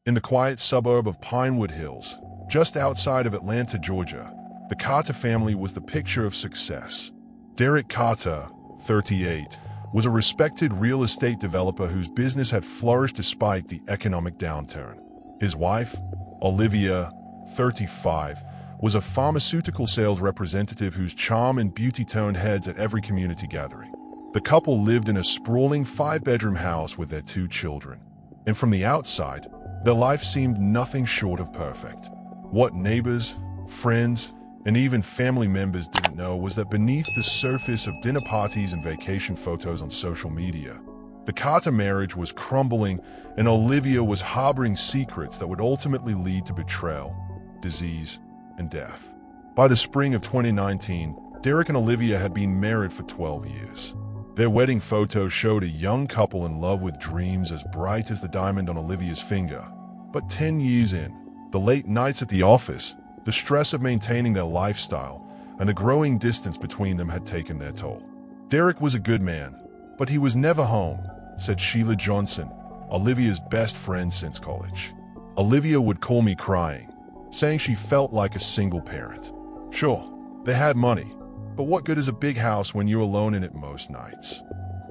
In the quiet suburb of Pinewood Hills, just outside of Atlanta, Georgia, the Carter family was the picture of success. Derek Carter, 38, was a respected real estate developer whose business had flourished despite the economic downturn. His wife, Olivia, 35, was a pharmaceutical sales representative whose charm and beauty turned heads at every community gathering. The couple lived in a sprawling 5-bedroom house with their 2 children, and from the outside, their life seemed nothing short of perfect. What neighbors, friends, and even family members didn't know was that beneath the surface of dinner parties and vacation photos on social media, the Carter marriage was crumbling, and Olivia was harboring secrets that would ultimately lead to betrayal, disease, and death. By the spring of 2019, Derek and Olivia had been married for 12 years. Their wedding photos showed a young couple in love with dreams as bright as the diamond on Olivia's finger. But 10 years in, the late nights at the office, the stress of maintaining their lifestyle, and the growing distance between them had taken their toll. Derek was a good man, but he was never home, said Sheila Johnson, Olivia's best friend since college. Olivia would call me crying, saying she felt like a single parent. Sure, they had money, but what good is a big house when you're alone in it most nights?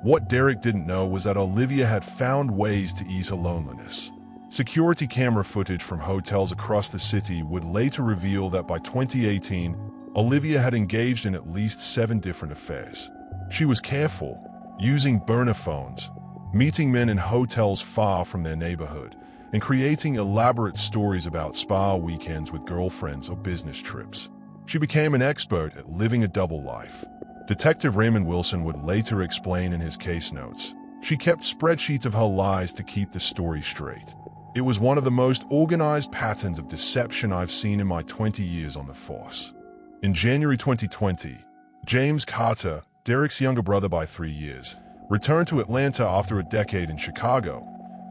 What Derek didn't know was that Olivia had found ways to ease her loneliness. Security camera footage from hotels across the city would later reveal that by 2018, Olivia had engaged in at least 7 different affairs. She was careful, using burner phones, meeting men in hotels far from their neighborhood, and creating elaborate stories about spa weekends with girlfriends or business trips. She became an expert at living a double life. Detective Raymond Wilson would later explain in his case notes, she kept spreadsheets of her lies to keep the story straight. It was one of the most organized patterns of deception I've seen in my 20 years on the force. In January 2020, James Carter, Derek's younger brother by 3 years, returned to Atlanta after a decade in Chicago,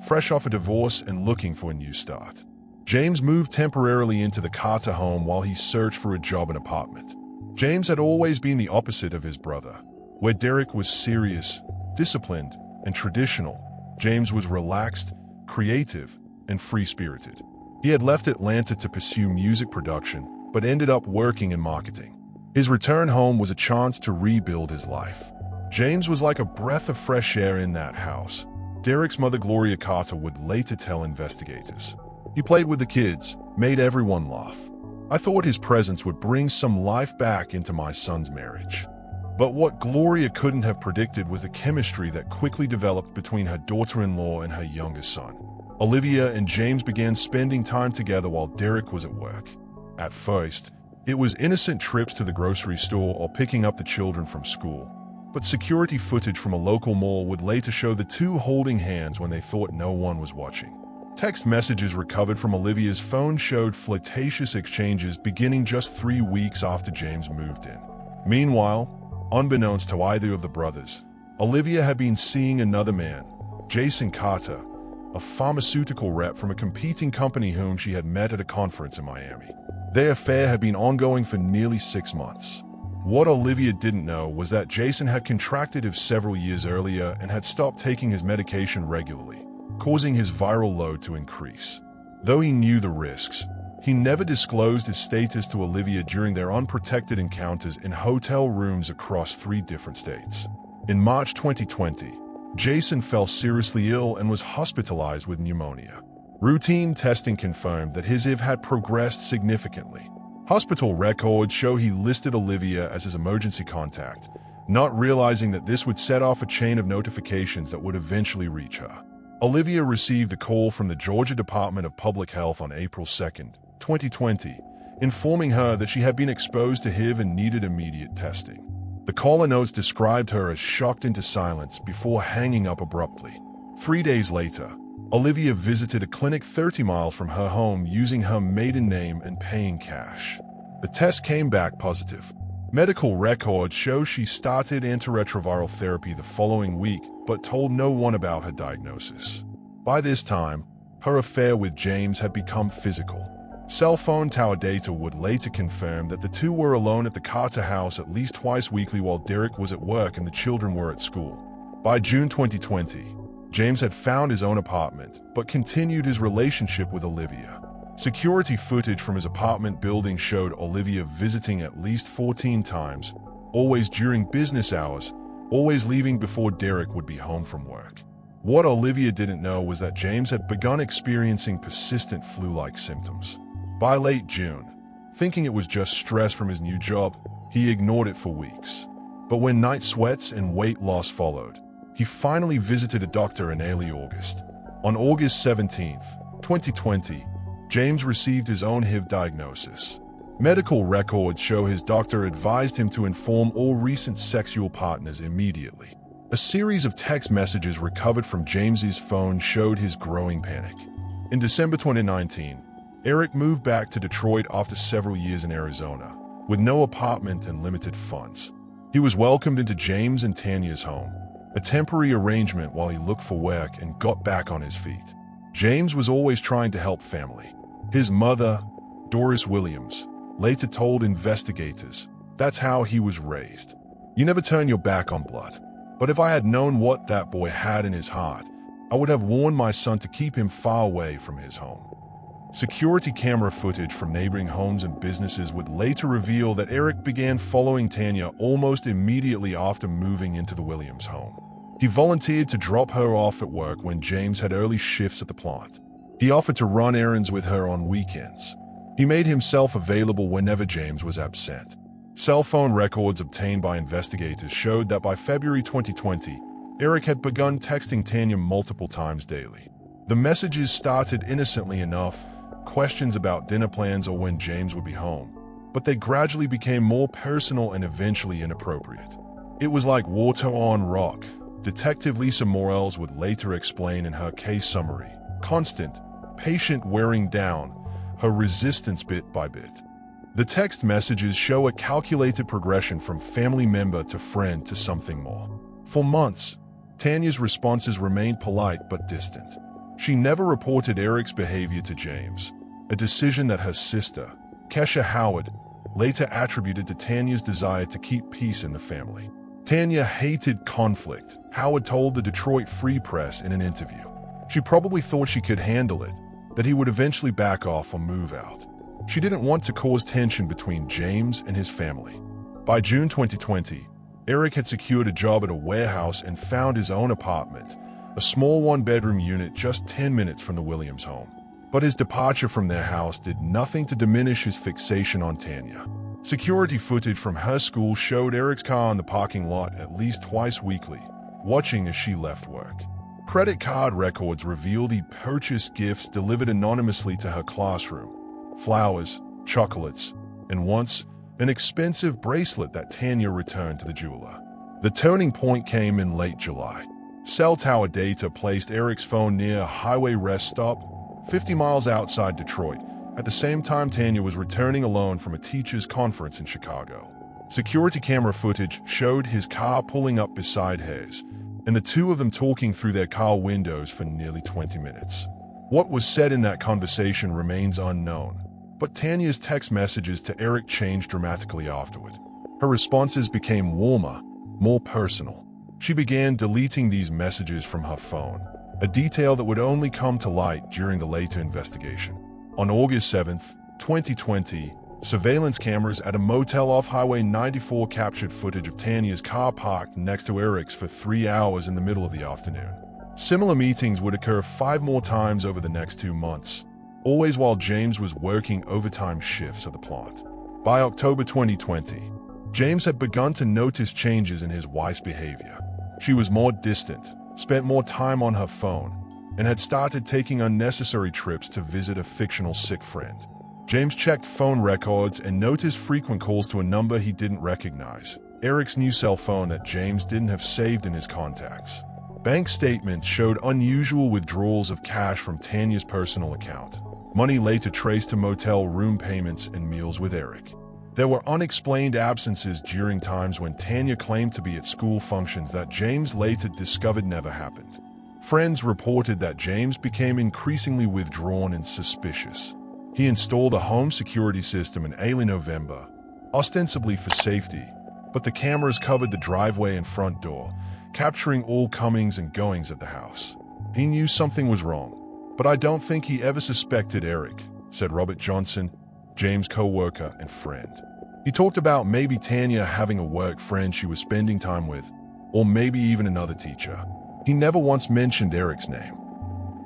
fresh off a divorce and looking for a new start. James moved temporarily into the Carter home while he searched for a job and apartment. James had always been the opposite of his brother. Where Derek was serious, disciplined, and traditional, James was relaxed, creative, and free-spirited. He had left Atlanta to pursue music production, but ended up working in marketing. His return home was a chance to rebuild his life. James was like a breath of fresh air in that house, Derek's mother Gloria Carter would later tell investigators. He played with the kids, made everyone laugh. I thought his presence would bring some life back into my son's marriage. But what Gloria couldn't have predicted was the chemistry that quickly developed between her daughter-in-law and her youngest son. Olivia and James began spending time together while Derek was at work. At first, it was innocent trips to the grocery store or picking up the children from school. But security footage from a local mall would later show the two holding hands when they thought no one was watching. Text messages recovered from Olivia's phone showed flirtatious exchanges beginning just 3 weeks after James moved in. Meanwhile, unbeknownst to either of the brothers, Olivia had been seeing another man, Jason Carter, a pharmaceutical rep from a competing company whom she had met at a conference in Miami. Their affair had been ongoing for nearly 6 months. What Olivia didn't know was that Jason had contracted HIV several years earlier and had stopped taking his medication regularly, causing his viral load to increase. Though he knew the risks, he never disclosed his status to Olivia during their unprotected encounters in hotel rooms across 3 different states. In March 2020, Jason fell seriously ill and was hospitalized with pneumonia. Routine testing confirmed that his HIV had progressed significantly. Hospital records show he listed Olivia as his emergency contact, not realizing that this would set off a chain of notifications that would eventually reach her. Olivia received a call from the Georgia Department of Public Health on April 2, 2020, informing her that she had been exposed to HIV and needed immediate testing. The caller notes described her as shocked into silence before hanging up abruptly. 3 days later, Olivia visited a clinic 30 miles from her home using her maiden name and paying cash. The test came back positive. Medical records show she started antiretroviral therapy the following week, but told no one about her diagnosis. By this time, her affair with James had become physical. Cell phone tower data would later confirm that the two were alone at the Carter house at least twice weekly while Derek was at work and the children were at school. By June 2020, James had found his own apartment, but continued his relationship with Olivia. Security footage from his apartment building showed Olivia visiting at least 14 times, always during business hours, always leaving before Derek would be home from work. What Olivia didn't know was that James had begun experiencing persistent flu-like symptoms. By late June, thinking it was just stress from his new job, he ignored it for weeks. But when night sweats and weight loss followed, he finally visited a doctor in early August. On August 17, 2020, James received his own HIV diagnosis. Medical records show his doctor advised him to inform all recent sexual partners immediately. A series of text messages recovered from James's phone showed his growing panic. In December 2019, Eric moved back to Detroit after several years in Arizona, with no apartment and limited funds. He was welcomed into James and Tanya's home, a temporary arrangement while he looked for work and got back on his feet. James was always trying to help family. His mother, Doris Williams, later told investigators, "That's how he was raised. You never turn your back on blood. But if I had known what that boy had in his heart, I would have warned my son to keep him far away from his home." Security camera footage from neighboring homes and businesses would later reveal that Eric began following Tanya almost immediately after moving into the Williams home. He volunteered to drop her off at work when James had early shifts at the plant. He offered to run errands with her on weekends. He made himself available whenever James was absent. Cell phone records obtained by investigators showed that by February 2020, Eric had begun texting Tanya multiple times daily. The messages started innocently enough, questions about dinner plans or when James would be home, but they gradually became more personal and eventually inappropriate. It was like water on rock, Detective Lisa Morels would later explain in her case summary. Constant, patient wearing down, her resistance bit by bit. The text messages show a calculated progression from family member to friend to something more. For months, Tanya's responses remained polite but distant. She never reported Eric's behavior to James, a decision that her sister, Kesha Howard, later attributed to Tanya's desire to keep peace in the family. Tanya hated conflict, Howard told the Detroit Free Press in an interview. She probably thought she could handle it, that he would eventually back off or move out. She didn't want to cause tension between James and his family. By June 2020, Eric had secured a job at a warehouse and found his own apartment, a small one-bedroom unit just 10 minutes from the Williams home. But his departure from their house did nothing to diminish his fixation on Tanya. Security footage from her school showed Eric's car in the parking lot at least twice weekly, watching as she left work. Credit card records revealed he purchased gifts delivered anonymously to her classroom. Flowers, chocolates, and once, an expensive bracelet that Tanya returned to the jeweler. The turning point came in late July. Cell tower data placed Eric's phone near a highway rest stop, 50 miles outside Detroit. At the same time, Tanya was returning alone from a teachers' conference in Chicago. Security camera footage showed his car pulling up beside hers, and the two of them talking through their car windows for nearly 20 minutes. What was said in that conversation remains unknown, but Tanya's text messages to Eric changed dramatically afterward. Her responses became warmer, more personal. She began deleting these messages from her phone, a detail that would only come to light during the later investigation. On August 7, 2020, surveillance cameras at a motel off Highway 94 captured footage of Tanya's car parked next to Eric's for 3 hours in the middle of the afternoon. Similar meetings would occur 5 more times over the next 2 months, always while James was working overtime shifts at the plant. By October 2020, James had begun to notice changes in his wife's behavior. She was more distant, spent more time on her phone, and had started taking unnecessary trips to visit a fictional sick friend. James checked phone records and noticed frequent calls to a number he didn't recognize, Eric's new cell phone that James didn't have saved in his contacts. Bank statements showed unusual withdrawals of cash from Tanya's personal account. Money later traced to motel room payments and meals with Eric. There were unexplained absences during times when Tanya claimed to be at school functions that James later discovered never happened. Friends reported that James became increasingly withdrawn and suspicious. He installed a home security system in early November, ostensibly for safety, but the cameras covered the driveway and front door, capturing all comings and goings at the house. He knew something was wrong, but I don't think he ever suspected Eric, said Robert Johnson, James' co-worker and friend. He talked about maybe Tanya having a work friend she was spending time with, or maybe even another teacher. He never once mentioned Eric's name.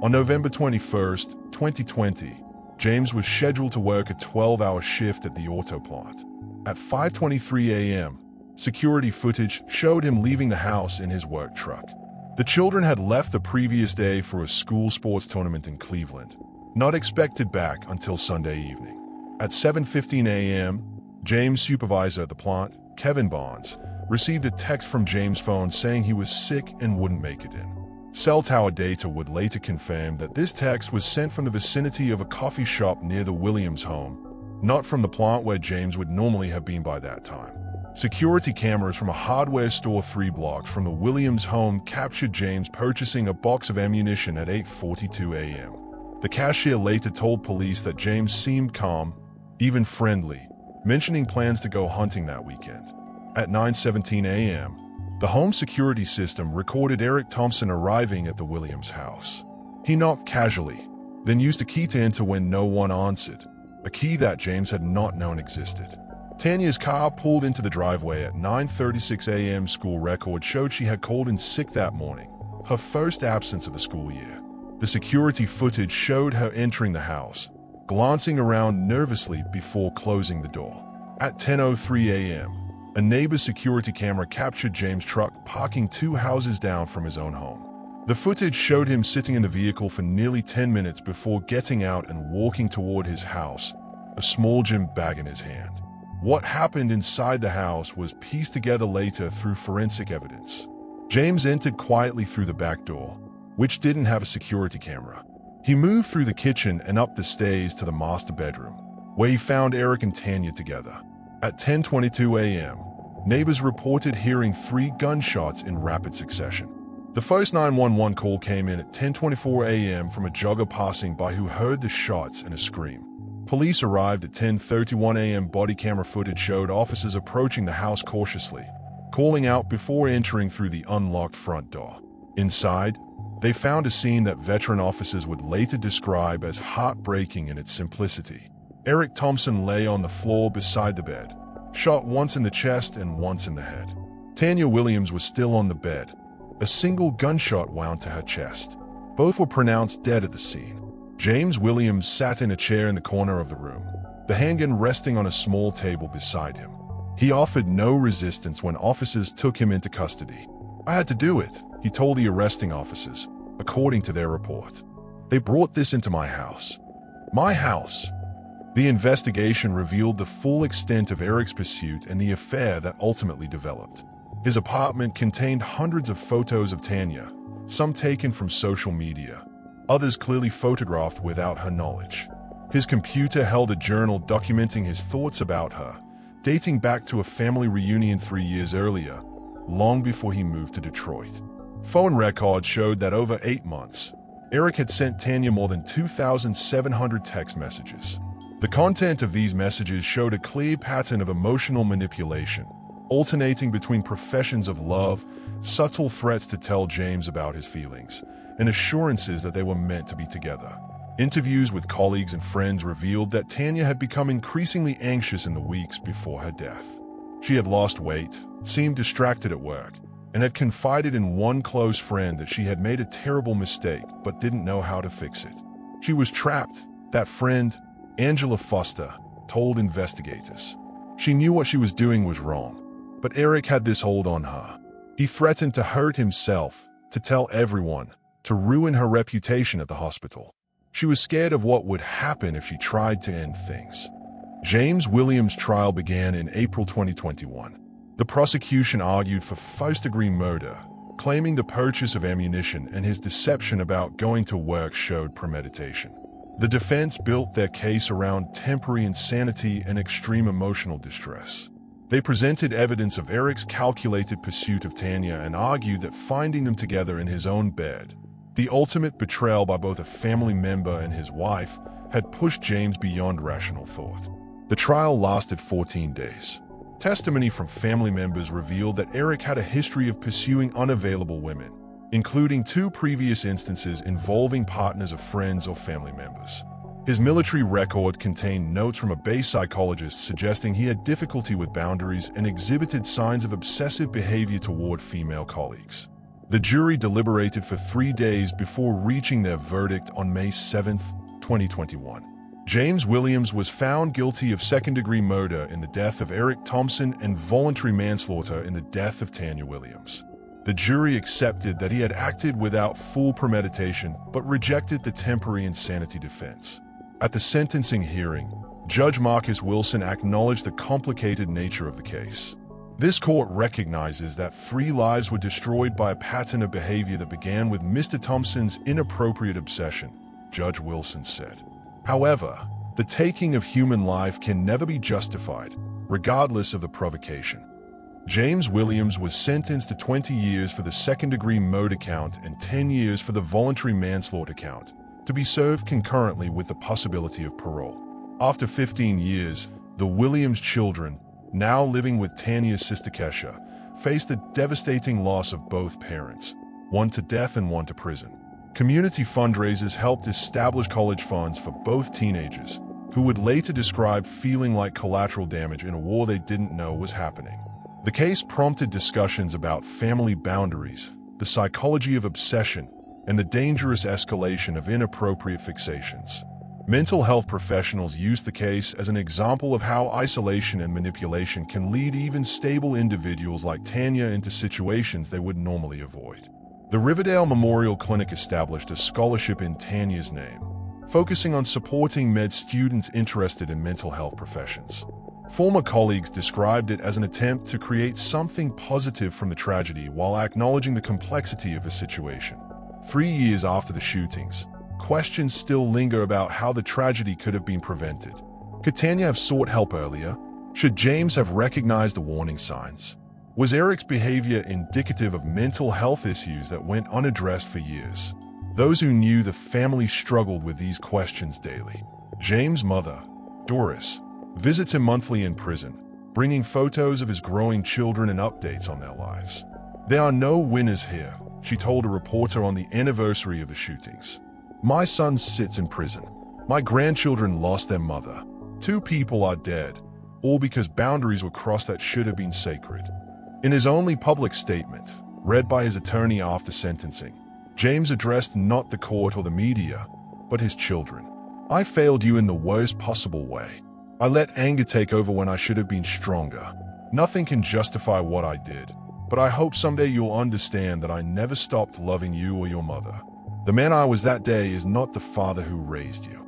On November 21st, 2020, James was scheduled to work a 12-hour shift at the auto plant. At 5:23 a.m., security footage showed him leaving the house in his work truck. The children had left the previous day for a school sports tournament in Cleveland, not expected back until Sunday evening. At 7:15 a.m., James' supervisor at the plant, Kevin Barnes, received a text from James' phone saying he was sick and wouldn't make it in. Cell tower data would later confirm that this text was sent from the vicinity of a coffee shop near the Williams home, not from the plant where James would normally have been by that time. Security cameras from a hardware store 3 blocks from the Williams home captured James purchasing a box of ammunition at 8:42 a.m. The cashier later told police that James seemed calm, even friendly, mentioning plans to go hunting that weekend. At 9:17 a.m., the home security system recorded Eric Thompson arriving at the Williams house. He knocked casually, then used a key to enter when no one answered, a key that James had not known existed. Tanya's car pulled into the driveway at 9:36 a.m. School record showed she had called in sick that morning, her first absence of the school year. The security footage showed her entering the house, glancing around nervously before closing the door. At 10:03 a.m., a neighbor's security camera captured James' truck parking 2 houses down from his own home. The footage showed him sitting in the vehicle for nearly 10 minutes before getting out and walking toward his house, a small gym bag in his hand. What happened inside the house was pieced together later through forensic evidence. James entered quietly through the back door, which didn't have a security camera. He moved through the kitchen and up the stairs to the master bedroom, where he found Eric and Tanya together. At 10:22 a.m., neighbors reported hearing 3 gunshots in rapid succession. The first 911 call came in at 10:24 a.m. from a jogger passing by who heard the shots and a scream. Police arrived at 10:31 a.m. Body camera footage showed officers approaching the house cautiously, calling out before entering through the unlocked front door. Inside, they found a scene that veteran officers would later describe as heartbreaking in its simplicity. Eric Thompson lay on the floor beside the bed, shot once in the chest and once in the head. Tanya Williams was still on the bed, a single gunshot wound to her chest. Both were pronounced dead at the scene. James Williams sat in a chair in the corner of the room, the handgun resting on a small table beside him. He offered no resistance when officers took him into custody. "I had to do it," he told the arresting officers, according to their report. "They brought this into my house. My house." The investigation revealed the full extent of Eric's pursuit and the affair that ultimately developed. His apartment contained hundreds of photos of Tanya, some taken from social media, others clearly photographed without her knowledge. His computer held a journal documenting his thoughts about her, dating back to a family reunion 3 years earlier, long before he moved to Detroit. Phone records showed that over 8 months, Eric had sent Tanya more than 2,700 text messages. The content of these messages showed a clear pattern of emotional manipulation, alternating between professions of love, subtle threats to tell James about his feelings, and assurances that they were meant to be together. Interviews with colleagues and friends revealed that Tanya had become increasingly anxious in the weeks before her death. She had lost weight, seemed distracted at work, and had confided in one close friend that she had made a terrible mistake but didn't know how to fix it. She was trapped, that friend, Angela Foster, told investigators. She knew what she was doing was wrong, but Eric had this hold on her. He threatened to hurt himself, to tell everyone, to ruin her reputation at the hospital. She was scared of what would happen if she tried to end things. James Williams' trial began in April 2021. The prosecution argued for first-degree murder, claiming the purchase of ammunition and his deception about going to work showed premeditation. The defense built their case around temporary insanity and extreme emotional distress. They presented evidence of Eric's calculated pursuit of Tanya and argued that finding them together in his own bed, the ultimate betrayal by both a family member and his wife, had pushed James beyond rational thought. The trial lasted 14 days. Testimony from family members revealed that Eric had a history of pursuing unavailable women, including 2 previous instances involving partners of friends or family members. His military record contained notes from a base psychologist suggesting he had difficulty with boundaries and exhibited signs of obsessive behavior toward female colleagues. The jury deliberated for 3 days before reaching their verdict on May 7, 2021. James Williams was found guilty of second-degree murder in the death of Eric Thompson and voluntary manslaughter in the death of Tanya Williams. The jury accepted that he had acted without full premeditation, but rejected the temporary insanity defense. At the sentencing hearing, Judge Marcus Wilson acknowledged the complicated nature of the case. This court recognizes that 3 lives were destroyed by a pattern of behavior that began with Mr. Thompson's inappropriate obsession, Judge Wilson said. However, the taking of human life can never be justified, regardless of the provocation. James Williams was sentenced to 20 years for the second-degree murder count and 10 years for the voluntary manslaughter count, to be served concurrently with the possibility of parole. After 15 years, the Williams children, now living with Tanya's sister Kesha, faced the devastating loss of both parents, one to death and one to prison. Community fundraisers helped establish college funds for both teenagers, who would later describe feeling like collateral damage in a war they didn't know was happening. The case prompted discussions about family boundaries, the psychology of obsession, and the dangerous escalation of inappropriate fixations. Mental health professionals used the case as an example of how isolation and manipulation can lead even stable individuals like Tanya into situations they would normally avoid. The Riverdale Memorial Clinic established a scholarship in Tanya's name, focusing on supporting med students interested in mental health professions. Former colleagues described it as an attempt to create something positive from the tragedy while acknowledging the complexity of the situation. 3 years after the shootings, questions still linger about how the tragedy could have been prevented. Could Tanya have sought help earlier? Should James have recognized the warning signs? Was Eric's behavior indicative of mental health issues that went unaddressed for years? Those who knew the family struggled with these questions daily. James' mother, Doris, visits him monthly in prison, bringing photos of his growing children and updates on their lives. "There are no winners here," she told a reporter on the anniversary of the shootings. "My son sits in prison. My grandchildren lost their mother. 2 people are dead, all because boundaries were crossed that should have been sacred." In his only public statement, read by his attorney after sentencing, James addressed not the court or the media, but his children. "I failed you in the worst possible way. I let anger take over when I should have been stronger. Nothing can justify what I did, but I hope someday you'll understand that I never stopped loving you or your mother. The man I was that day is not the father who raised you."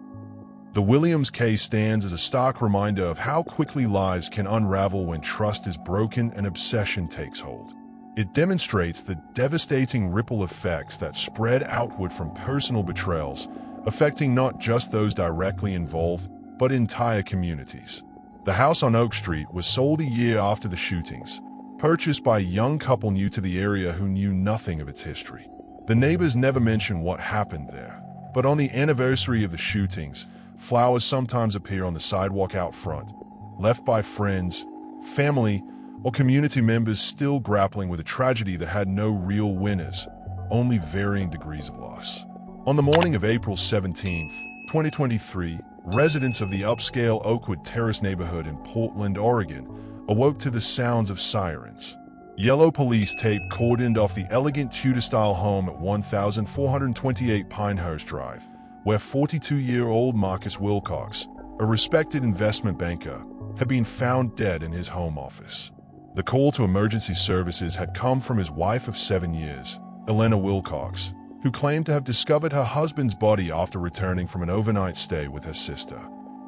The Williams case stands as a stark reminder of how quickly lives can unravel when trust is broken and obsession takes hold. It demonstrates the devastating ripple effects that spread outward from personal betrayals, affecting not just those directly involved, but entire communities. The house on Oak Street was sold a year after the shootings, purchased by a young couple new to the area who knew nothing of its history. The neighbors never mentioned what happened there, but on the anniversary of the shootings, flowers sometimes appear on the sidewalk out front, left by friends, family, or community members still grappling with a tragedy that had no real winners, only varying degrees of loss. On the morning of April 17, 2023, residents of the upscale Oakwood Terrace neighborhood in Portland, Oregon, awoke to the sounds of sirens. Yellow police tape cordoned off the elegant Tudor-style home at 1428 Pinehurst Drive, where 42-year-old Marcus Wilcox, a respected investment banker, had been found dead in his home office. The call to emergency services had come from his wife of 7 years, Elena Wilcox, who claimed to have discovered her husband's body after returning from an overnight stay with her sister.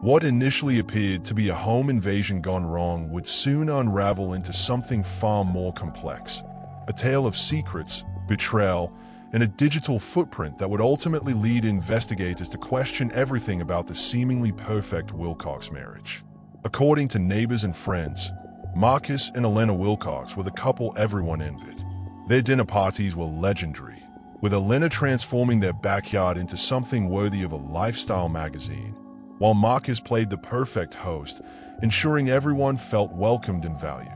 What initially appeared to be a home invasion gone wrong would soon unravel into something far more complex, a tale of secrets, betrayal, and a digital footprint that would ultimately lead investigators to question everything about the seemingly perfect Wilcox marriage. According to neighbors and friends, Marcus and Elena Wilcox were the couple everyone envied. Their dinner parties were legendary, with Elena transforming their backyard into something worthy of a lifestyle magazine, while Marcus played the perfect host, ensuring everyone felt welcomed and valued.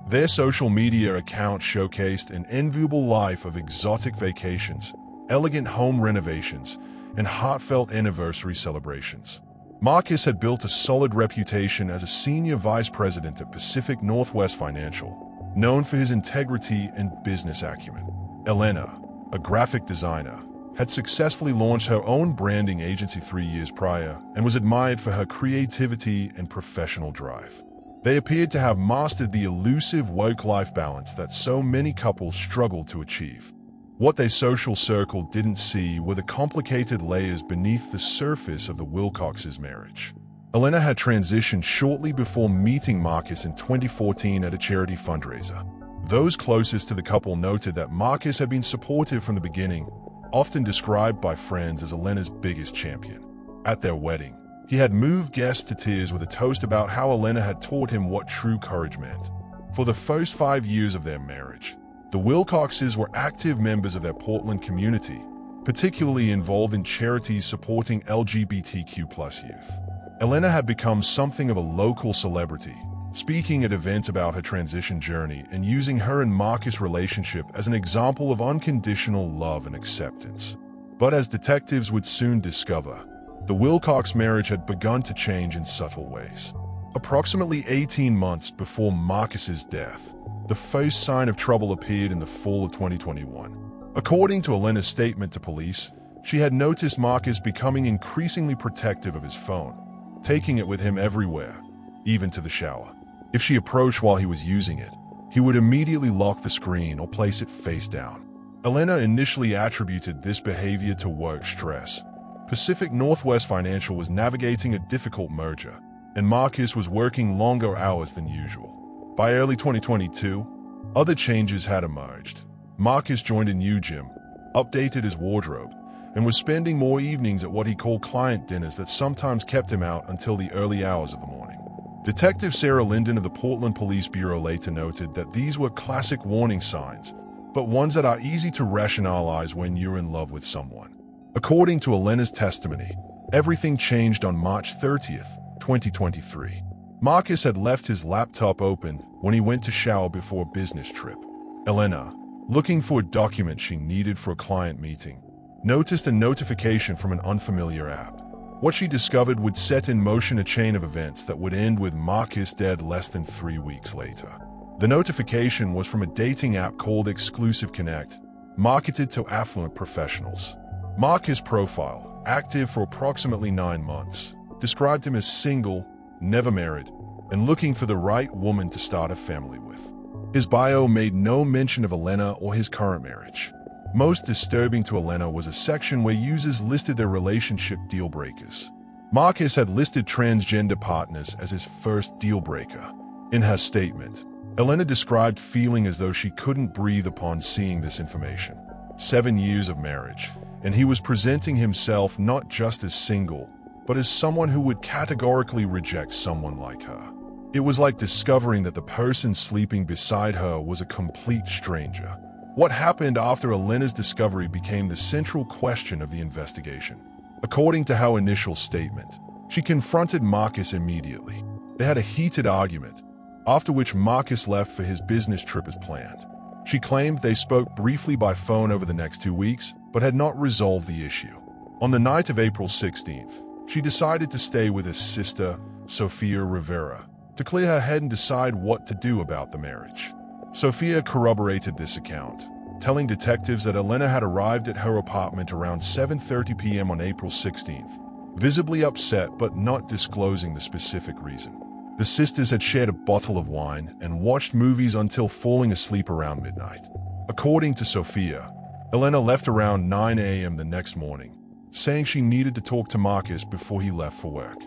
Their social media account showcased an enviable life of exotic vacations, elegant home renovations, and heartfelt anniversary celebrations. Marcus had built a solid reputation as a senior vice president at Pacific Northwest Financial, known for his integrity and business acumen. Elena, a graphic designer, had successfully launched her own branding agency 3 years prior and was admired for her creativity and professional drive. They appeared to have mastered the elusive work-life balance that so many couples struggle to achieve. What their social circle didn't see were the complicated layers beneath the surface of the Wilcoxes' marriage. Elena had transitioned shortly before meeting Marcus in 2014 at a charity fundraiser. Those closest to the couple noted that Marcus had been supportive from the beginning, often described by friends as Elena's biggest champion. At their wedding, he had moved guests to tears with a toast about how Elena had taught him what true courage meant. For the first 5 years of their marriage, the Wilcoxes were active members of their Portland community, particularly involved in charities supporting LGBTQ+ youth. Elena had become something of a local celebrity, speaking at events about her transition journey and using her and Marcus' relationship as an example of unconditional love and acceptance. But as detectives would soon discover, the Wilcox marriage had begun to change in subtle ways. Approximately 18 months before Marcus's death, the first sign of trouble appeared in the fall of 2021. According to Elena's statement to police, she had noticed Marcus becoming increasingly protective of his phone, taking it with him everywhere, even to the shower. If she approached while he was using it, he would immediately lock the screen or place it face down. Elena initially attributed this behavior to work stress. Pacific Northwest Financial was navigating a difficult merger, and Marcus was working longer hours than usual. By early 2022, other changes had emerged. Marcus joined a new gym, updated his wardrobe, and was spending more evenings at what he called client dinners that sometimes kept him out until the early hours of the morning. Detective Sarah Linden of the Portland Police Bureau later noted that these were classic warning signs, but ones that are easy to rationalize when you're in love with someone. According to Elena's testimony, everything changed on March 30th, 2023. Marcus had left his laptop open when he went to shower before a business trip. Elena, looking for a document she needed for a client meeting, noticed a notification from an unfamiliar app. What she discovered would set in motion a chain of events that would end with Marcus dead less than 3 weeks later. The notification was from a dating app called Exclusive Connect, marketed to affluent professionals. Marcus' profile, active for approximately 9 months, described him as single, never married, and looking for the right woman to start a family with. His bio made no mention of Elena or his current marriage. Most disturbing to Elena was a section where users listed their relationship deal breakers. Marcus had listed transgender partners as his first deal breaker. In her statement, Elena described feeling as though she couldn't breathe upon seeing this information. 7 years of marriage, and he was presenting himself not just as single, but as someone who would categorically reject someone like her. It was like discovering that the person sleeping beside her was a complete stranger. What happened after Elena's discovery became the central question of the investigation. According to her initial statement, she confronted Marcus immediately. They had a heated argument, after which Marcus left for his business trip as planned. She claimed they spoke briefly by phone over the next 2 weeks, but had not resolved the issue. On the night of April 16th, she decided to stay with his sister, Sophia Rivera, to clear her head and decide what to do about the marriage. Sophia corroborated this account, telling detectives that Elena had arrived at her apartment around 7:30 p.m. on April 16th, visibly upset but not disclosing the specific reason. The sisters had shared a bottle of wine and watched movies until falling asleep around midnight. According to Sophia, Elena left around 9 a.m. the next morning, saying she needed to talk to Marcus before he left for work.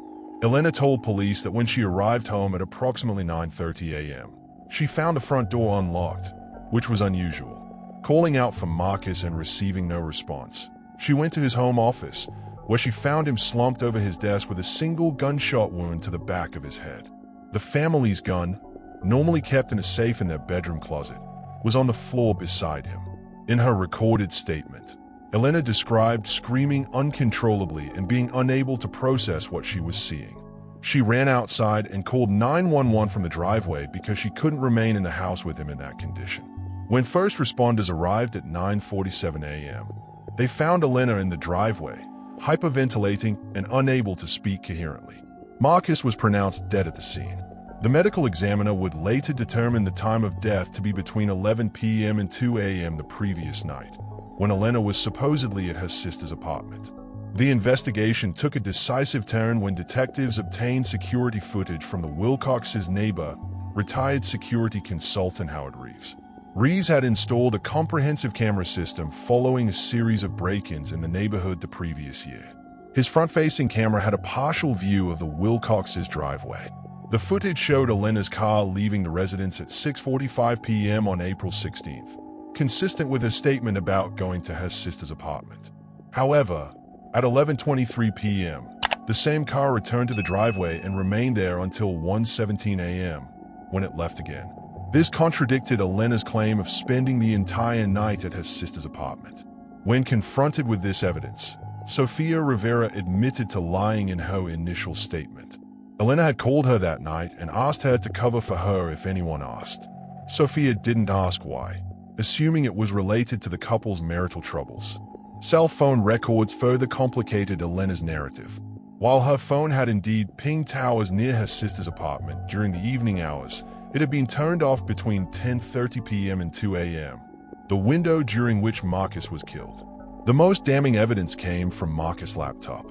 Elena told police that when she arrived home at approximately 9:30 a.m., she found the front door unlocked, which was unusual. Calling out for Marcus and receiving no response, she went to his home office, where she found him slumped over his desk with a single gunshot wound to the back of his head. The family's gun, normally kept in a safe in their bedroom closet, was on the floor beside him. In her recorded statement, Elena described screaming uncontrollably and being unable to process what she was seeing. She ran outside and called 911 from the driveway because she couldn't remain in the house with him in that condition. When first responders arrived at 9:47 a.m., they found Elena in the driveway, hyperventilating and unable to speak coherently. Marcus was pronounced dead at the scene. The medical examiner would later determine the time of death to be between 11 p.m. and 2 a.m. the previous night, when Elena was supposedly at her sister's apartment. The investigation took a decisive turn when detectives obtained security footage from the Wilcox's neighbor, retired security consultant Howard Reeves. Reeves had installed a comprehensive camera system following a series of break-ins in the neighborhood the previous year. His front-facing camera had a partial view of the Wilcox's driveway. The footage showed Elena's car leaving the residence at 6:45 p.m. on April 16th, consistent with her statement about going to her sister's apartment. However, at 11:23 p.m., the same car returned to the driveway and remained there until 1:17 a.m., when it left again. This contradicted Elena's claim of spending the entire night at her sister's apartment. When confronted with this evidence, Sofia Rivera admitted to lying in her initial statement. Elena had called her that night and asked her to cover for her if anyone asked. Sofia didn't ask why, assuming it was related to the couple's marital troubles. Cell phone records further complicated Elena's narrative. While her phone had indeed pinged towers near her sister's apartment during the evening hours, it had been turned off between 10:30 p.m. and 2 a.m., the window during which Marcus was killed. The most damning evidence came from Marcus' laptop.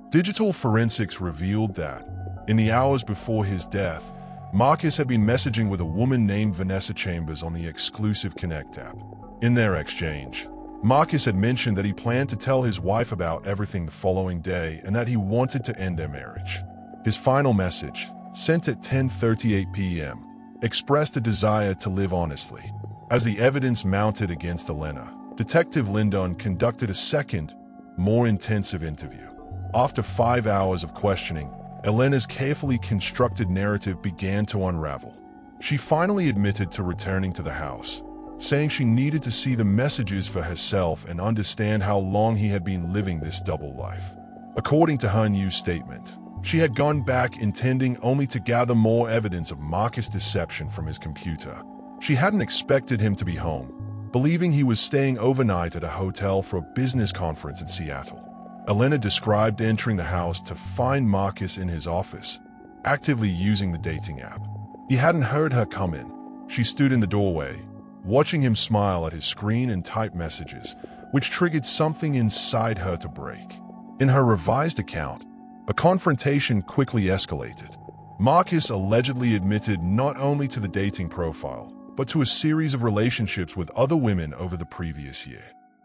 Digital forensics revealed that, in the hours before his death, Marcus had been messaging with a woman named Vanessa Chambers on the exclusive Connect app. In their exchange, Marcus had mentioned that he planned to tell his wife about everything the following day and that he wanted to end their marriage. His final message, sent at 10:38 p.m., expressed a desire to live honestly. As the evidence mounted against Elena, Detective Lindon conducted a second, more intensive interview. After 5 hours of questioning, Elena's carefully constructed narrative began to unravel. She finally admitted to returning to the house, saying she needed to see the messages for herself and understand how long he had been living this double life. According to her new statement, she had gone back intending only to gather more evidence of Marcus' deception from his computer. She hadn't expected him to be home, believing he was staying overnight at a hotel for a business conference in Seattle. Elena described entering the house to find Marcus in his office, actively using the dating app. He hadn't heard her come in. She stood in the doorway, watching him smile at his screen and type messages, which triggered something inside her to break. In her revised account, a confrontation quickly escalated. Marcus allegedly admitted not only to the dating profile, but to a series of relationships with other women over the previous year.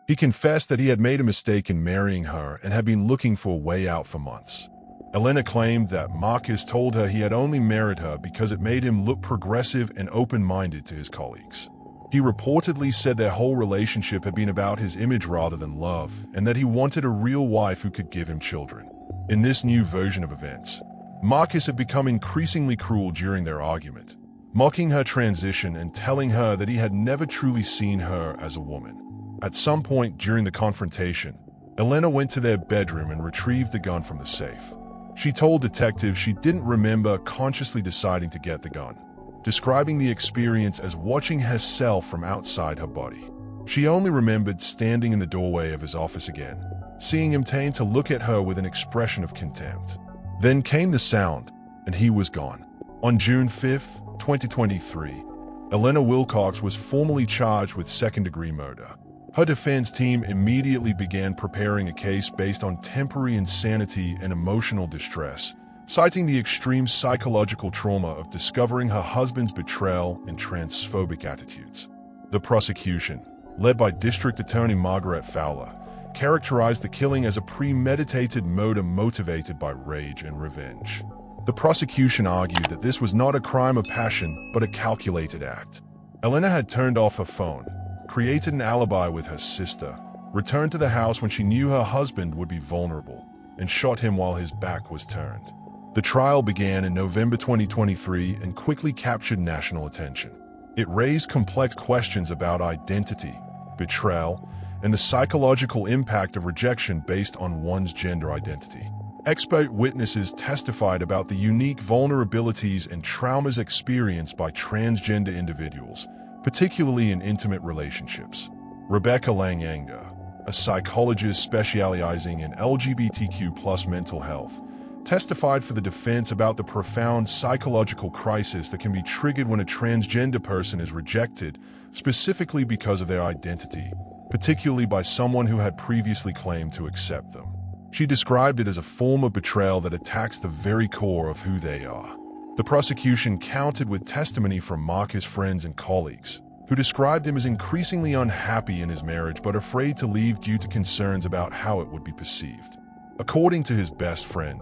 He confessed that he had made a mistake in marrying her and had been looking for a way out for months. Elena claimed that Marcus told her he had only married her because it made him look progressive and open-minded to his colleagues. He reportedly said their whole relationship had been about his image rather than love, and that he wanted a real wife who could give him children. In this new version of events, Marcus had become increasingly cruel during their argument, mocking her transition and telling her that he had never truly seen her as a woman. At some point during the confrontation, Elena went to their bedroom and retrieved the gun from the safe. She told detectives she didn't remember consciously deciding to get the gun, describing the experience as watching herself from outside her body. She only remembered standing in the doorway of his office again, seeing him turn to look at her with an expression of contempt. Then came the sound, and he was gone. On June 5, 2023, Elena Wilcox was formally charged with second-degree murder. Her defense team immediately began preparing a case based on temporary insanity and emotional distress, citing the extreme psychological trauma of discovering her husband's betrayal and transphobic attitudes. The prosecution, led by District Attorney Margaret Fowler, characterized the killing as a premeditated murder motivated by rage and revenge. The prosecution argued that this was not a crime of passion, but a calculated act. Elena had turned off her phone, created an alibi with her sister, returned to the house when she knew her husband would be vulnerable, and shot him while his back was turned. The trial began in November 2023 and quickly captured national attention. It raised complex questions about identity, betrayal, and the psychological impact of rejection based on one's gender identity. Expert witnesses testified about the unique vulnerabilities and traumas experienced by transgender individuals, particularly in intimate relationships. Rebecca Langanga, a psychologist specializing in LGBTQ+ mental health, testified for the defense about the profound psychological crisis that can be triggered when a transgender person is rejected, specifically because of their identity, particularly by someone who had previously claimed to accept them. She described it as a form of betrayal that attacks the very core of who they are. The prosecution countered with testimony from Marcus' friends and colleagues, who described him as increasingly unhappy in his marriage but afraid to leave due to concerns about how it would be perceived. According to his best friend,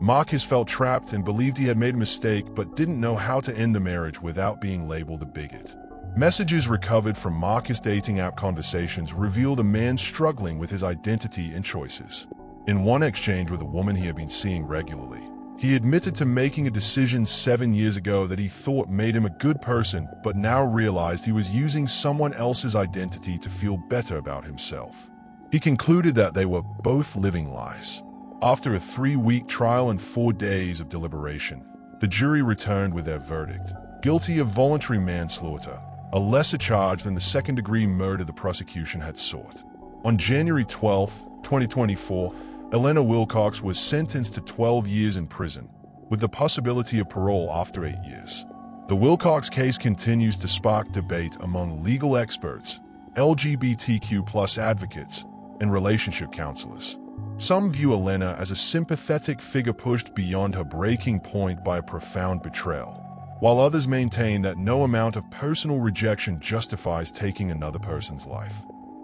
Marcus felt trapped and believed he had made a mistake but didn't know how to end the marriage without being labeled a bigot. Messages recovered from Marcus' dating app conversations revealed a man struggling with his identity and choices. In one exchange with a woman he had been seeing regularly, he admitted to making a decision 7 years ago that he thought made him a good person, but now realized he was using someone else's identity to feel better about himself. He concluded that they were both living lies. After a 3-week trial and 4 days of deliberation, the jury returned with their verdict: guilty of voluntary manslaughter, a lesser charge than the second-degree murder the prosecution had sought. On January 12, 2024, Elena Wilcox was sentenced to 12 years in prison, with the possibility of parole after 8 years. The Wilcox case continues to spark debate among legal experts, LGBTQ+ advocates, and relationship counselors. Some view Elena as a sympathetic figure pushed beyond her breaking point by a profound betrayal, while others maintain that no amount of personal rejection justifies taking another person's life.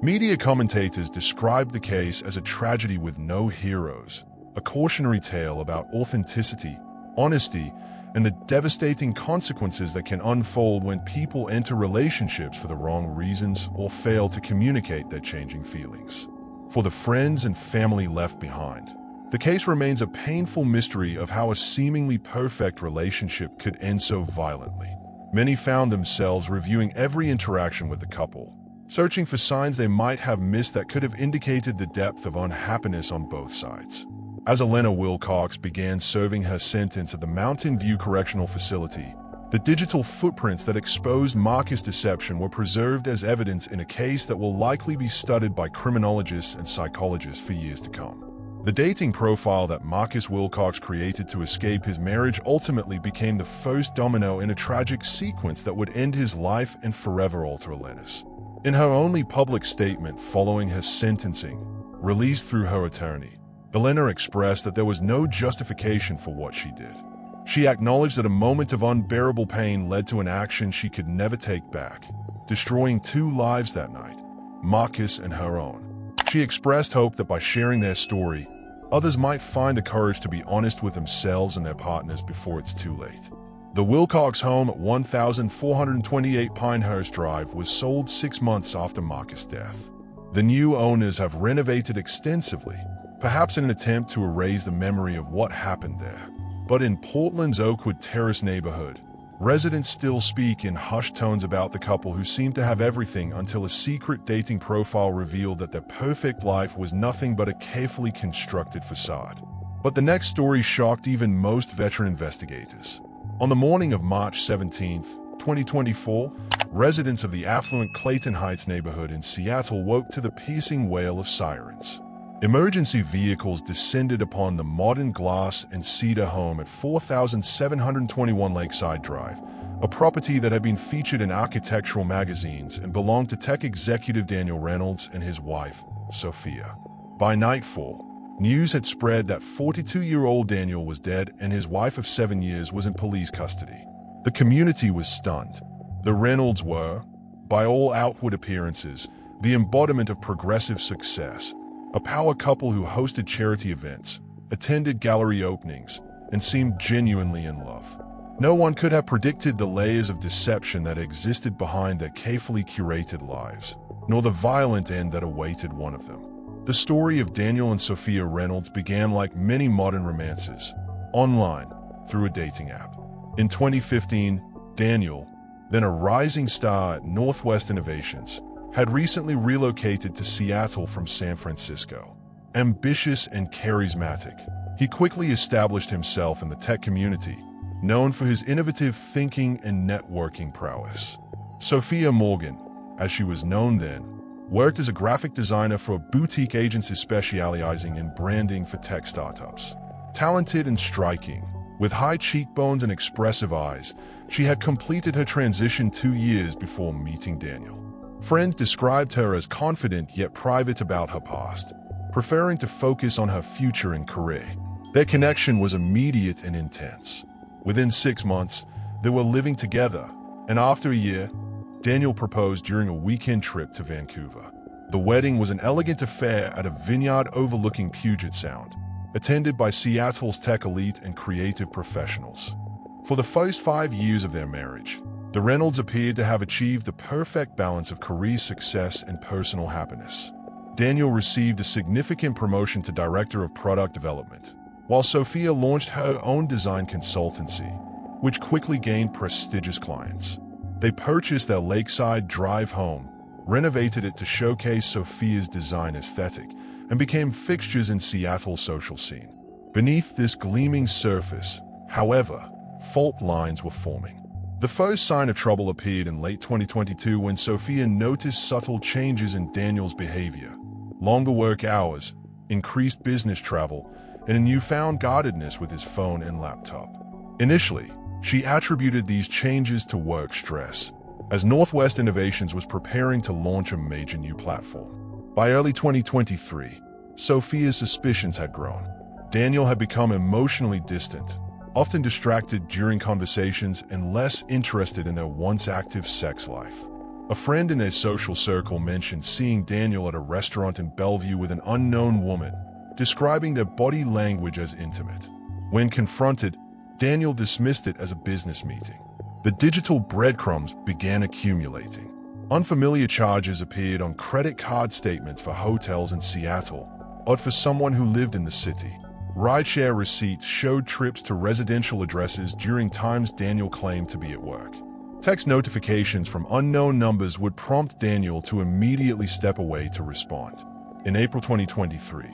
Media commentators described the case as a tragedy with no heroes, a cautionary tale about authenticity, honesty, and the devastating consequences that can unfold when people enter relationships for the wrong reasons or fail to communicate their changing feelings. For the friends and family left behind, the case remains a painful mystery of how a seemingly perfect relationship could end so violently. Many found themselves reviewing every interaction with the couple, searching for signs they might have missed that could have indicated the depth of unhappiness on both sides. As Elena Wilcox began serving her sentence at the Mountain View Correctional Facility, the digital footprints that exposed Marcus' deception were preserved as evidence in a case that will likely be studied by criminologists and psychologists for years to come. The dating profile that Marcus Wilcox created to escape his marriage ultimately became the first domino in a tragic sequence that would end his life and forever alter Elena's. In her only public statement following her sentencing, released through her attorney, Elena expressed that there was no justification for what she did. She acknowledged that a moment of unbearable pain led to an action she could never take back, destroying 2 lives that night, Marcus and her own. She expressed hope that by sharing their story, others might find the courage to be honest with themselves and their partners before it's too late. The Wilcox home at 1428 Pinehurst Drive was sold 6 months after Marcus' death. The new owners have renovated extensively, perhaps in an attempt to erase the memory of what happened there. But in Portland's Oakwood Terrace neighborhood, residents still speak in hushed tones about the couple who seemed to have everything until a secret dating profile revealed that their perfect life was nothing but a carefully constructed facade. But the next story shocked even most veteran investigators. On the morning of March 17, 2024, residents of the affluent Clayton Heights neighborhood in Seattle woke to the piercing wail of sirens. Emergency vehicles descended upon the modern glass and cedar home at 4721 Lakeside Drive, a property that had been featured in architectural magazines and belonged to tech executive Daniel Reynolds and his wife, Sophia. By nightfall, news had spread that 42-year-old Daniel was dead and his wife of 7 years was in police custody. The community was stunned. The Reynolds were, by all outward appearances, the embodiment of progressive success, a power couple who hosted charity events, attended gallery openings, and seemed genuinely in love. No one could have predicted the layers of deception that existed behind their carefully curated lives, nor the violent end that awaited one of them. The story of Daniel and Sophia Reynolds began like many modern romances, online, through a dating app. In 2015, Daniel, then a rising star at Northwest Innovations, had recently relocated to Seattle from San Francisco. Ambitious and charismatic, He quickly established himself in the tech community, known for his innovative thinking and networking prowess. Sophia Morgan, as she was known then, worked as a graphic designer for a boutique agency specializing in branding for tech startups. Talented and striking, with high cheekbones and expressive eyes, she had completed her transition 2 years before meeting Daniel. Friends described her as confident yet private about her past, preferring to focus on her future and career. Their connection was immediate and intense. Within 6 months, they were living together, and after a year, Daniel proposed during a weekend trip to Vancouver. The wedding was an elegant affair at a vineyard overlooking Puget Sound, attended by Seattle's tech elite and creative professionals. For the first 5 years of their marriage, the Reynolds appeared to have achieved the perfect balance of career success and personal happiness. Daniel received a significant promotion to Director of Product Development, while Sophia launched her own design consultancy, which quickly gained prestigious clients. They purchased their lakeside drive home, renovated it to showcase Sophia's design aesthetic, and became fixtures in Seattle's social scene. Beneath this gleaming surface, however, fault lines were forming. The first sign of trouble appeared in late 2022 when Sophia noticed subtle changes in Daniel's behavior: longer work hours, increased business travel, and a newfound guardedness with his phone and laptop. Initially, she attributed these changes to work stress, as Northwest Innovations was preparing to launch a major new platform. By early 2023, Sophia's suspicions had grown. Daniel had become emotionally distant, often distracted during conversations and less interested in their once active sex life. A friend in their social circle mentioned seeing Daniel at a restaurant in Bellevue with an unknown woman, describing their body language as intimate. When confronted, Daniel dismissed it as a business meeting. The digital breadcrumbs began accumulating. Unfamiliar charges appeared on credit card statements for hotels in Seattle, odd for someone who lived in the city. Rideshare receipts showed trips to residential addresses during times Daniel claimed to be at work. Text notifications from unknown numbers would prompt Daniel to immediately step away to respond. In April 2023,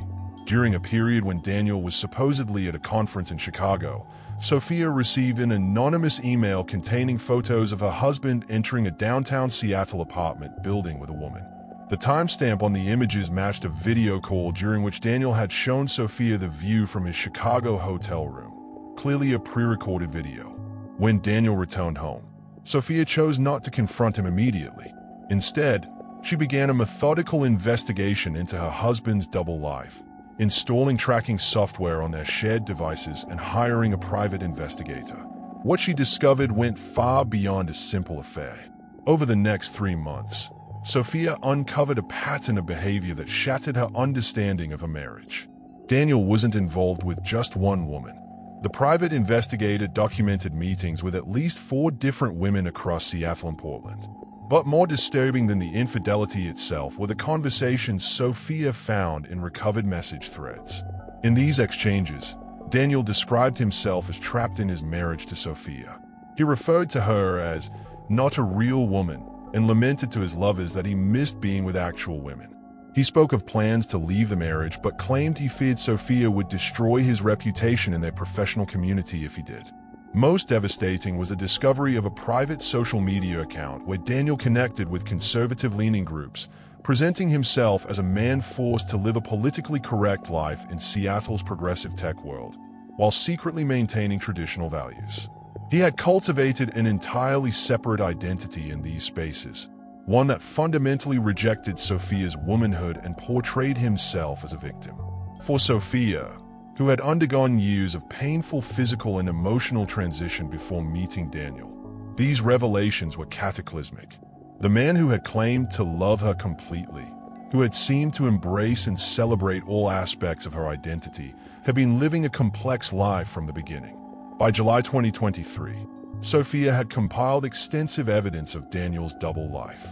during a period when Daniel was supposedly at a conference in Chicago, Sophia received an anonymous email containing photos of her husband entering a downtown Seattle apartment building with a woman. The timestamp on the images matched a video call during which Daniel had shown Sophia the view from his Chicago hotel room, clearly a pre-recorded video. When Daniel returned home, Sophia chose not to confront him immediately. Instead, she began a methodical investigation into her husband's double life, installing tracking software on their shared devices and hiring a private investigator. What she discovered went far beyond a simple affair. Over the next 3 months, Sophia uncovered a pattern of behavior that shattered her understanding of a marriage. Daniel wasn't involved with just one woman. The private investigator documented meetings with at least 4 different women across Seattle and Portland. But more disturbing than the infidelity itself were the conversations Sophia found in recovered message threads. In these exchanges, Daniel described himself as trapped in his marriage to Sophia. He referred to her as not a real woman and lamented to his lovers that he missed being with actual women. He spoke of plans to leave the marriage but claimed he feared Sophia would destroy his reputation in their professional community if he did. Most devastating was the discovery of a private social media account where Daniel connected with conservative-leaning groups, presenting himself as a man forced to live a politically correct life in Seattle's progressive tech world, while secretly maintaining traditional values. He had cultivated an entirely separate identity in these spaces, one that fundamentally rejected Sophia's womanhood and portrayed himself as a victim. For Sophia, who had undergone years of painful physical and emotional transition before meeting Daniel, these revelations were cataclysmic. The man who had claimed to love her completely, who had seemed to embrace and celebrate all aspects of her identity, had been living a complex life from the beginning. By July 2023, Sophia had compiled extensive evidence of Daniel's double life.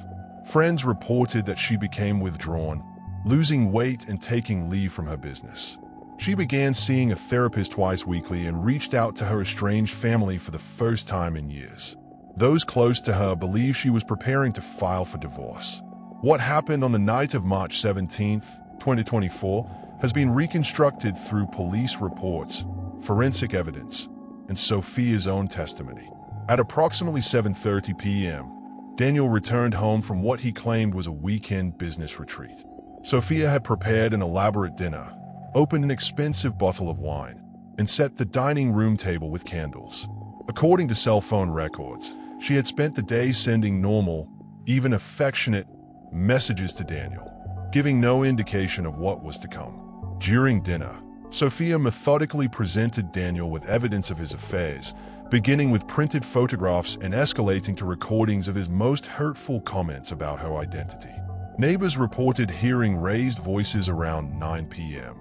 Friends reported that she became withdrawn, losing weight and taking leave from her business. She began seeing a therapist twice weekly and reached out to her estranged family for the first time in years. Those close to her believed she was preparing to file for divorce. What happened on the night of March 17, 2024, has been reconstructed through police reports, forensic evidence, and Sophia's own testimony. At approximately 7:30 p.m., Daniel returned home from what he claimed was a weekend business retreat. Sophia had prepared an elaborate dinner, opened an expensive bottle of wine, and set the dining room table with candles. According to cell phone records, she had spent the day sending normal, even affectionate, messages to Daniel, giving no indication of what was to come. During dinner, Sophia methodically presented Daniel with evidence of his affairs, beginning with printed photographs and escalating to recordings of his most hurtful comments about her identity. Neighbors reported hearing raised voices around 9 p.m.,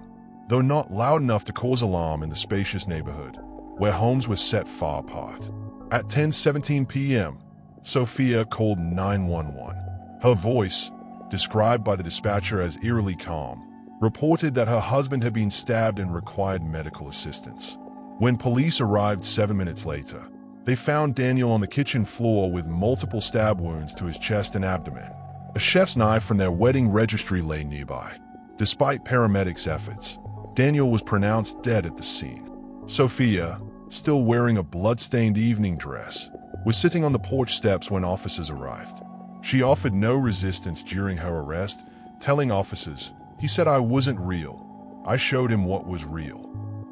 though not loud enough to cause alarm in the spacious neighborhood, where homes were set far apart. At 10:17 p.m., Sophia called 911. Her voice, described by the dispatcher as eerily calm, reported that her husband had been stabbed and required medical assistance. When police arrived 7 minutes later, they found Daniel on the kitchen floor with multiple stab wounds to his chest and abdomen. A chef's knife from their wedding registry lay nearby. Despite paramedics' efforts, Daniel was pronounced dead at the scene. Sophia, still wearing a blood-stained evening dress, was sitting on the porch steps when officers arrived. She offered no resistance during her arrest, telling officers, "He said I wasn't real. I showed him what was real."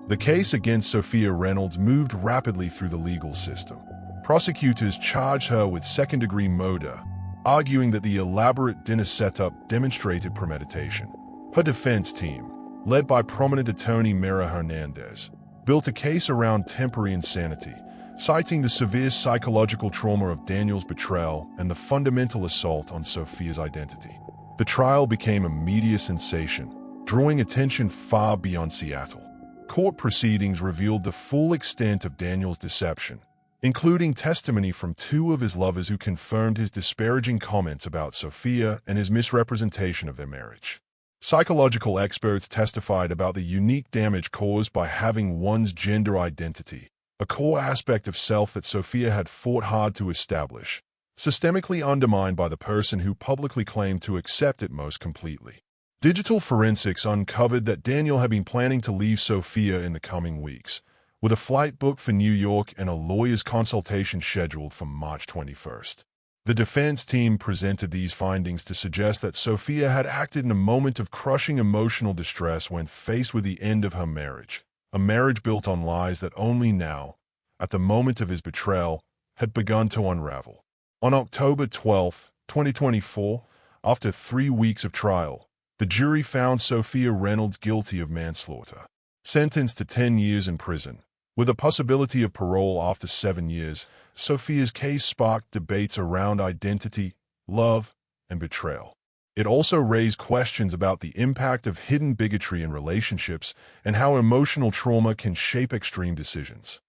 The case against Sophia Reynolds moved rapidly through the legal system. Prosecutors charged her with second-degree murder, arguing that the elaborate dinner setup demonstrated premeditation. Her defense team, led by prominent attorney Mira Hernandez, built a case around temporary insanity, citing the severe psychological trauma of Daniel's betrayal and the fundamental assault on Sophia's identity. The trial became a media sensation, drawing attention far beyond Seattle. Court proceedings revealed the full extent of Daniel's deception, including testimony from two of his lovers who confirmed his disparaging comments about Sophia and his misrepresentation of their marriage. Psychological experts testified about the unique damage caused by having one's gender identity, a core aspect of self that Sophia had fought hard to establish, systemically undermined by the person who publicly claimed to accept it most completely. Digital forensics uncovered that Daniel had been planning to leave Sophia in the coming weeks, with a flight booked for New York and a lawyer's consultation scheduled for March 21st. The defense team presented these findings to suggest that Sophia had acted in a moment of crushing emotional distress when faced with the end of her marriage, a marriage built on lies that only now, at the moment of his betrayal, had begun to unravel. On October 12, 2024, after 3 weeks of trial, the jury found Sophia Reynolds guilty of manslaughter, sentenced to 10 years in prison. With a possibility of parole after 7 years, Sophia's case sparked debates around identity, love, and betrayal. It also raised questions about the impact of hidden bigotry in relationships and how emotional trauma can shape extreme decisions.